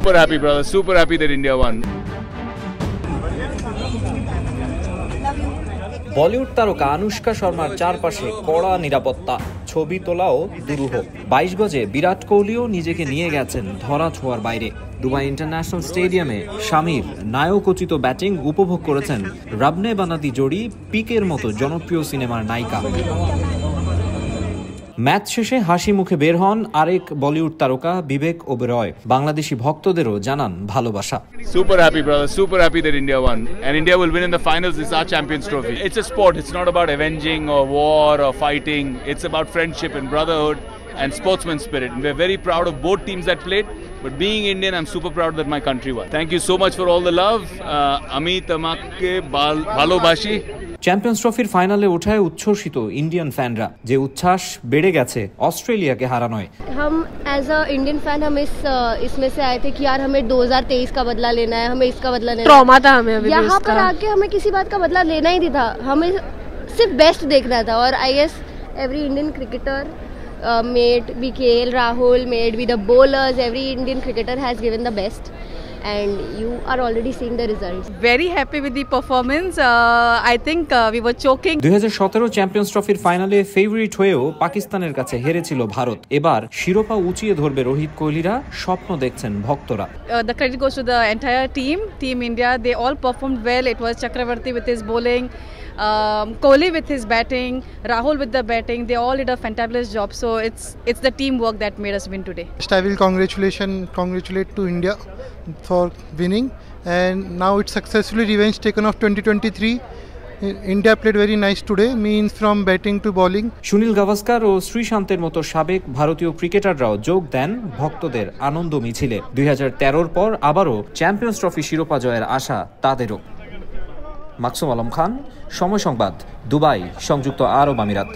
Super happy, brother. Super happy that India won. Bollywood তারকা আনুশকা শর্মার চারপাশে কড়া নিরাপত্তা, ছবি তোলাও দুরূহ। 22 গজে বিরাট কোহলিও নিজেকে নিয়ে গেছেন ধরা ছোঁয়ার বাইরে। দুবাই ইন্টারন্যাশনাল স্টেডিয়ামে শামির নায়কোচিত ব্যাটিং উপভোগ করেছেন রাবনে বানাদি জোড়ি পিকের মতো জনপ্রিয় সিনেমার নায়িকা। ম্যাচ শেষে হাসি মুখে বের হন আরেক বলিউড তারকা বিবেক ওবেরয়। বাংলাদেশি ভক্তদেরও জানান ভালোবাসা। Super happy, brother. Super happy that India won. And India will win in the finals. It's our Champions Trophy. It's a sport. It's not about avenging or war or fighting. It's about friendship and brotherhood and sportsman spirit. And we're very proud of both teams that played. But being Indian, I'm super proud that my country won. Thank you so much for all the love. Amit Amakke Bhalobashi. Champions ট্রফির ফাইনালে ওঠায় উচ্ছ্বসিত Indian ফ্যানরা, যে উচ্ছ্বাস বেড়ে গেছে অস্ট্রেলিয়াকে হারানোয়। हम as a Indian fan हम इसमें से आए थे कि यार हमें 2023 का बदला लेना है, हमें इसका बदला लेना है। ट्रॉमा था हमें अभी यहाँ पर आके हमें किसी बात का बदला लेना ही नहीं था, हमें सिर्फ बेस्ट देखना था। और I guess every Indian cricketer made BKL, Rahul made with the bowlers, every Indian cricketer has given the best. And you are already seeing the results. Very happy with the performance. I think we were choking. 2017 champions ট্রফির ফাইনালে favourite হয়েও পাকিস্তানের কাছে হেরেছিল ভারত। এবার শিরোপা উঁচিয়ে ধরবে রোহিত কোহলিরা, স্বপ্ন দেখছেন ভক্তরা। The credit goes to the entire team India. They all performed well. It was Chakravarti with his bowling, Kohli with his batting, Rahul with the batting. They all did a fantabulous job. So it's the teamwork that made us win today. I will congratulate to India for winning, and now it's successfully revenge taken of 2023. India played very nice today, means from batting to bowling. Sunil Gavaskar ও শ্রীশান্তের মতো সাবেক ভারতীয় ক্রিকেটাররাও যোগ দেন ভক্তদের আনন্দ মিছিলে। 2013 পর আবারও champions trophy শিরোপা জয়ের আশা তাদেরও। মাকসুম আলম খান, সময় সংবাদ, দুবাই, সংযুক্ত আরব আমিরাত।